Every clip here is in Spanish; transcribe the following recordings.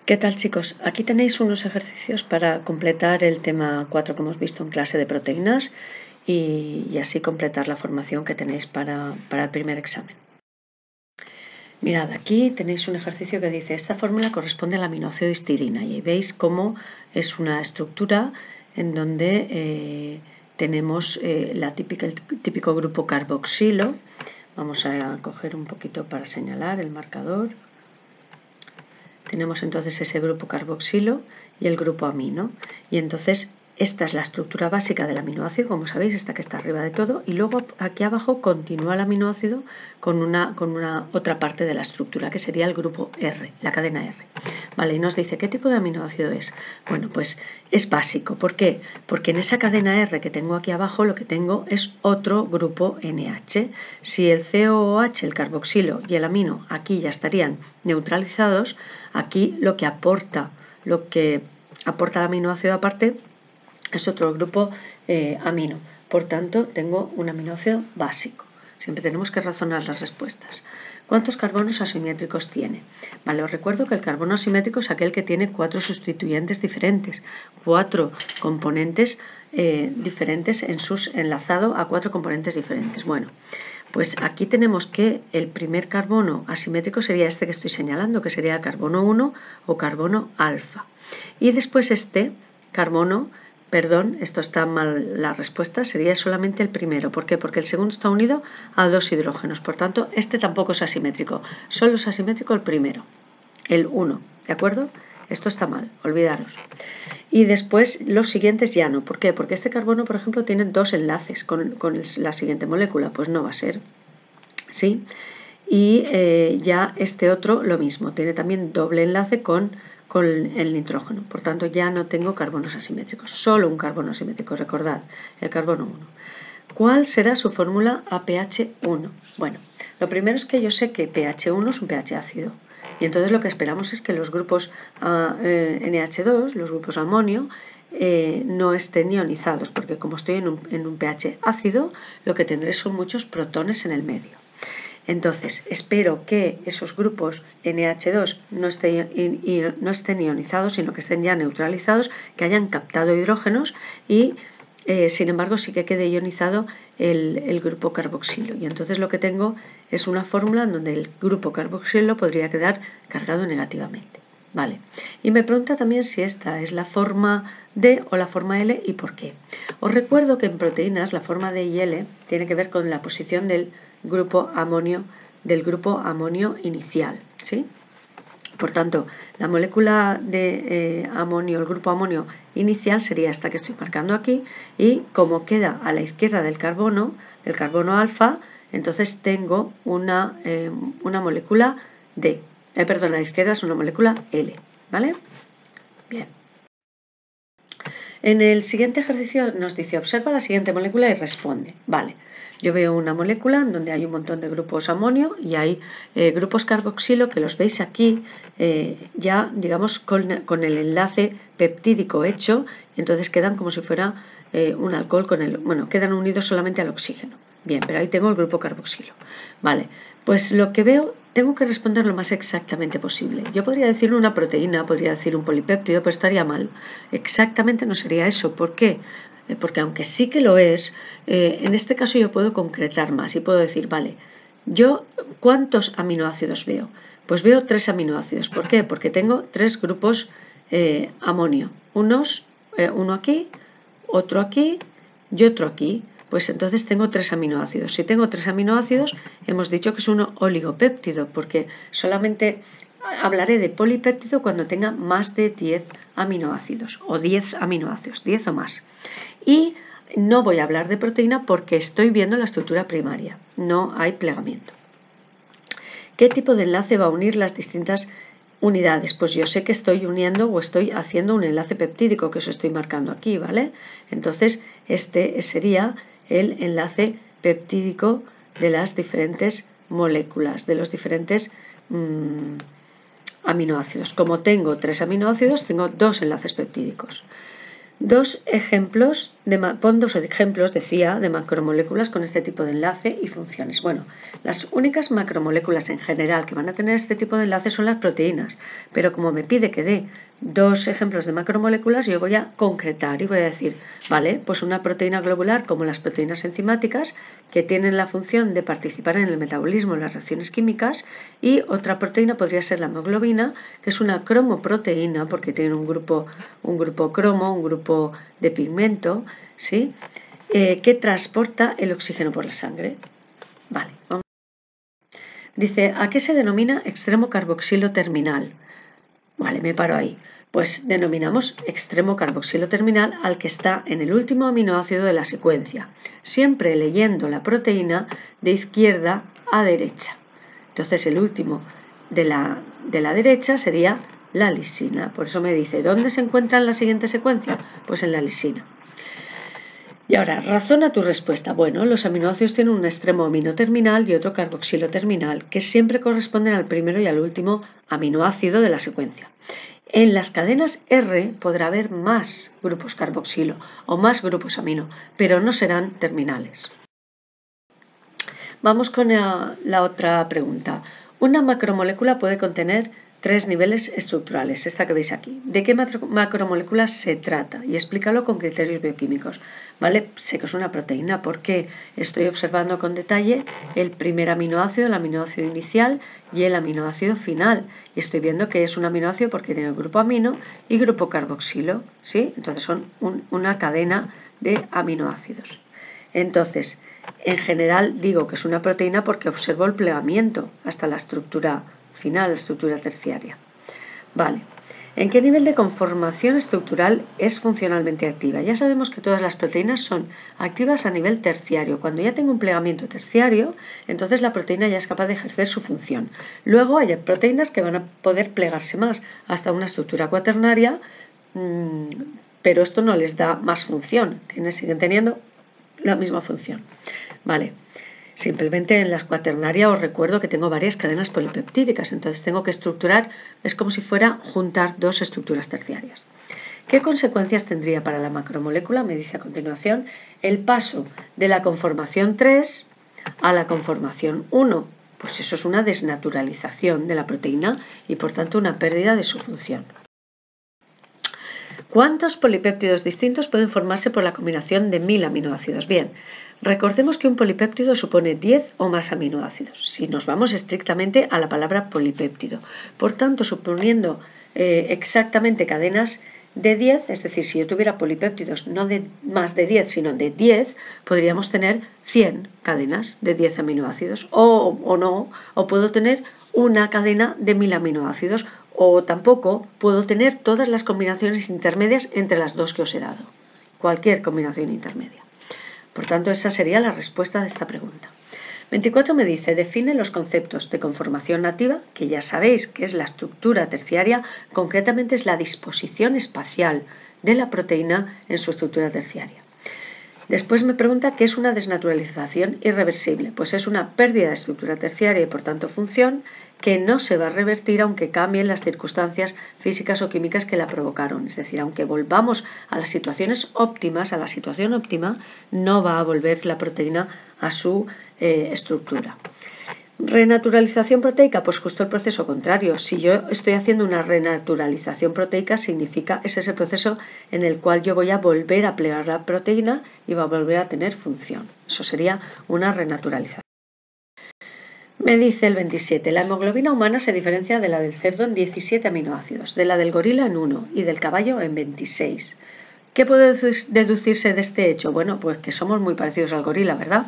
¿Qué tal, chicos? Aquí tenéis unos ejercicios para completar el tema 4 que hemos visto en clase de proteínas y así completar la formación que tenéis para el primer examen. Mirad, aquí tenéis un ejercicio que dice: esta fórmula corresponde al aminoácido histidina, y veis cómo es una estructura en donde tenemos el típico grupo carboxilo. Vamos a coger un poquito para señalar el marcador. Tenemos entonces ese grupo carboxilo y el grupo amino, y entonces esta es la estructura básica del aminoácido, como sabéis, esta que está arriba de todo, y luego aquí abajo continúa el aminoácido con una otra parte de la estructura, que sería el grupo R, la cadena R. Vale, y nos dice qué tipo de aminoácido es. Bueno, pues es básico. ¿Por qué? Porque en esa cadena R que tengo aquí abajo lo que tengo es otro grupo NH. Si el COOH, el carboxilo y el amino aquí ya estarían neutralizados, aquí lo que aporta el aminoácido aparte es otro grupo amino. Por tanto, tengo un aminoácido básico. Siempre tenemos que razonar las respuestas. ¿Cuántos carbonos asimétricos tiene? Vale, os recuerdo que el carbono asimétrico es aquel que tiene 4 sustituyentes diferentes, 4 componentes diferentes enlazado a 4 componentes diferentes. Bueno, pues aquí tenemos que el primer carbono asimétrico sería este que estoy señalando, que sería carbono 1 o carbono alfa. Y después este carbono, perdón, esto está mal la respuesta, sería solamente el primero. ¿Por qué? Porque el segundo está unido a 2 hidrógenos. Por tanto, este tampoco es asimétrico. Solo es asimétrico el primero, el 1. ¿De acuerdo? Esto está mal, olvidaros. Y después los siguientes ya no. ¿Por qué? Porque este carbono, por ejemplo, tiene 2 enlaces con la siguiente molécula. Pues no va a ser. ¿Sí? Y ya este otro lo mismo. Tiene también doble enlace con el nitrógeno. Por tanto, ya no tengo carbonos asimétricos. Solo un carbono asimétrico. Recordad, el carbono 1. ¿Cuál será su fórmula a pH 1? Bueno, lo primero es que yo sé que pH 1 es un pH ácido. Y entonces lo que esperamos es que los grupos NH2, los grupos amonio, no estén ionizados, porque como estoy en un pH ácido, lo que tendré son muchos protones en el medio. Entonces, espero que esos grupos NH2 no estén ionizados, sino que estén ya neutralizados, que hayan captado hidrógenos y, sin embargo, sí que quede ionizado el grupo carboxilo. Y entonces lo que tengo es una fórmula en donde el grupo carboxilo podría quedar cargado negativamente. Vale. Y me pregunta también si esta es la forma D o la forma L y por qué. Os recuerdo que en proteínas la forma D y L tiene que ver con la posición del grupo amonio inicial, ¿sí? Por tanto, la molécula de amonio, el grupo amonio inicial sería esta que estoy marcando aquí, y como queda a la izquierda del carbono alfa, entonces tengo una molécula D. A la izquierda es una molécula L, ¿vale? Bien. En el siguiente ejercicio nos dice: observa la siguiente molécula y responde. Vale, yo veo una molécula en donde hay un montón de grupos amonio y hay grupos carboxilo que los veis aquí ya, digamos, con el enlace peptídico hecho, y entonces quedan como si fuera un alcohol quedan unidos solamente al oxígeno. Bien, pero ahí tengo el grupo carboxilo. Vale, pues lo que veo, tengo que responder lo más exactamente posible. Yo podría decir una proteína, podría decir un polipéptido, pero estaría mal. Exactamente no sería eso. ¿Por qué? Porque aunque sí que lo es, en este caso yo puedo concretar más y puedo decir, vale, yo ¿cuántos aminoácidos veo? Pues veo 3 aminoácidos. ¿Por qué? Porque tengo 3 grupos amonio. Uno aquí, otro aquí y otro aquí. Pues entonces tengo 3 aminoácidos. Si tengo 3 aminoácidos, hemos dicho que es un oligopéptido, porque solamente hablaré de polipéptido cuando tenga más de 10 aminoácidos, o 10 aminoácidos, 10 o más. Y no voy a hablar de proteína porque estoy viendo la estructura primaria, no hay plegamiento. ¿Qué tipo de enlace va a unir las distintas unidades? Pues yo sé que estoy uniendo o estoy haciendo un enlace peptídico, que os estoy marcando aquí, ¿vale? Entonces este sería el enlace peptídico de las diferentes moléculas, de los diferentes aminoácidos. Como tengo 3 aminoácidos, tengo 2 enlaces peptídicos. Pon dos ejemplos, decía, de macromoléculas con este tipo de enlace y funciones. Bueno, las únicas macromoléculas en general que van a tener este tipo de enlace son las proteínas, pero como me pide que dé dos ejemplos de macromoléculas, yo voy a concretar y voy a decir, vale, pues una proteína globular como las proteínas enzimáticas, que tienen la función de participar en el metabolismo en las reacciones químicas, y otra proteína podría ser la hemoglobina, que es una cromoproteína porque tiene un grupo cromo, un grupo de pigmento, ¿sí? Que transporta el oxígeno por la sangre. Vale, vamos. Dice, ¿a qué se denomina extremo carboxilo terminal? Vale, me paro ahí. Pues denominamos extremo carboxilo terminal al que está en el último aminoácido de la secuencia, siempre leyendo la proteína de izquierda a derecha. Entonces el último de la derecha sería la lisina. Por eso me dice, ¿dónde se encuentra en la siguiente secuencia? Pues en la lisina. Y ahora, razona tu respuesta. Bueno, los aminoácidos tienen un extremo amino terminal y otro carboxilo terminal, que siempre corresponden al primero y al último aminoácido de la secuencia. En las cadenas R podrá haber más grupos carboxilo o más grupos amino, pero no serán terminales. Vamos con la otra pregunta. Una macromolécula puede contener 3 niveles estructurales, esta que veis aquí. ¿De qué macromolécula se trata? Y explícalo con criterios bioquímicos. ¿Vale? Sé que es una proteína porque estoy observando con detalle el primer aminoácido, el aminoácido inicial y el aminoácido final. Y estoy viendo que es un aminoácido porque tiene grupo amino y grupo carboxilo, ¿sí? Entonces son una cadena de aminoácidos. Entonces, en general digo que es una proteína porque observo el plegamiento hasta la estructura final, la estructura terciaria. Vale, ¿en qué nivel de conformación estructural es funcionalmente activa? Ya sabemos que todas las proteínas son activas a nivel terciario. Cuando ya tengo un plegamiento terciario, entonces la proteína ya es capaz de ejercer su función. Luego hay proteínas que van a poder plegarse más hasta una estructura cuaternaria, pero esto no les da más función, siguen teniendo la misma función. Vale. Simplemente en la cuaternaria os recuerdo que tengo varias cadenas polipeptídicas, entonces tengo que estructurar, es como si fuera juntar dos estructuras terciarias. ¿Qué consecuencias tendría para la macromolécula? Me dice a continuación el paso de la conformación 3 a la conformación 1. Pues eso es una desnaturalización de la proteína y por tanto una pérdida de su función. ¿Cuántos polipéptidos distintos pueden formarse por la combinación de 1000 aminoácidos? Bien, recordemos que un polipéptido supone 10 o más aminoácidos, si nos vamos estrictamente a la palabra polipéptido. Por tanto, suponiendo exactamente cadenas de 10, es decir, si yo tuviera polipéptidos no de más de 10, sino de 10, podríamos tener 100 cadenas de 10 aminoácidos, o puedo tener una cadena de 1000 aminoácidos, o tampoco puedo tener todas las combinaciones intermedias entre las dos que os he dado. Cualquier combinación intermedia. Por tanto, esa sería la respuesta de esta pregunta. 24 me dice, define los conceptos de conformación nativa, que ya sabéis que es la estructura terciaria, concretamente es la disposición espacial de la proteína en su estructura terciaria. Después me pregunta qué es una desnaturalización irreversible. Pues es una pérdida de estructura terciaria y por tanto función que no se va a revertir aunque cambien las circunstancias físicas o químicas que la provocaron. Es decir, aunque volvamos a las situaciones óptimas, a la situación óptima, no va a volver la proteína a su estructura. Renaturalización proteica, pues justo el proceso contrario. Si yo estoy haciendo una renaturalización proteica, significa es ese proceso en el cual yo voy a volver a plegar la proteína y va a volver a tener función. Eso sería una renaturalización. Me dice el 27, la hemoglobina humana se diferencia de la del cerdo en 17 aminoácidos, de la del gorila en 1 y del caballo en 26. ¿Qué puede deducirse de este hecho? Bueno, pues que somos muy parecidos al gorila, ¿verdad?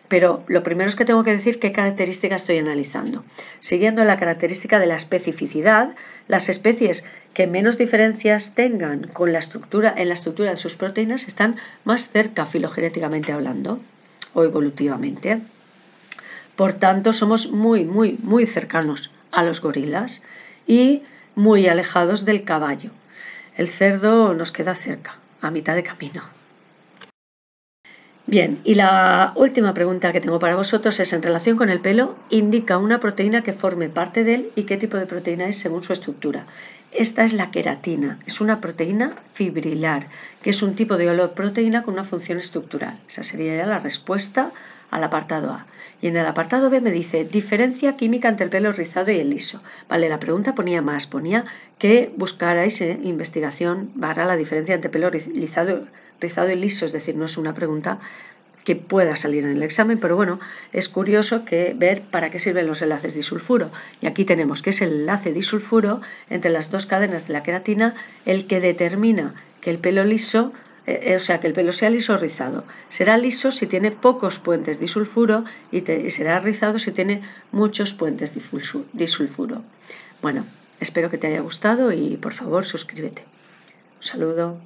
Pero lo primero es que tengo que decir qué característica estoy analizando. Siguiendo la característica de la especificidad, las especies que menos diferencias tengan con en la estructura de sus proteínas están más cerca filogenéticamente hablando o evolutivamente. Por tanto, somos muy cercanos a los gorilas y muy alejados del caballo. El cerdo nos queda cerca, a mitad de camino. Bien, y la última pregunta que tengo para vosotros es: en relación con el pelo, indica una proteína que forme parte de él y qué tipo de proteína es según su estructura. Esta es la queratina, es una proteína fibrilar, que es un tipo de oleoproteína con una función estructural. Esa sería ya la respuesta al apartado A. Y en el apartado B me dice: diferencia química entre el pelo rizado y el liso. Vale, la pregunta ponía que buscarais investigación para la diferencia entre pelo rizado y liso, es decir, no es una pregunta que pueda salir en el examen, pero bueno, es curioso ver para qué sirven los enlaces disulfuro. Y aquí tenemos que es el enlace disulfuro entre las dos cadenas de la queratina el que determina que el pelo liso, que el pelo sea liso o rizado. Será liso si tiene pocos puentes disulfuro y será rizado si tiene muchos puentes disulfuro. Bueno, espero que te haya gustado y por favor suscríbete. Un saludo.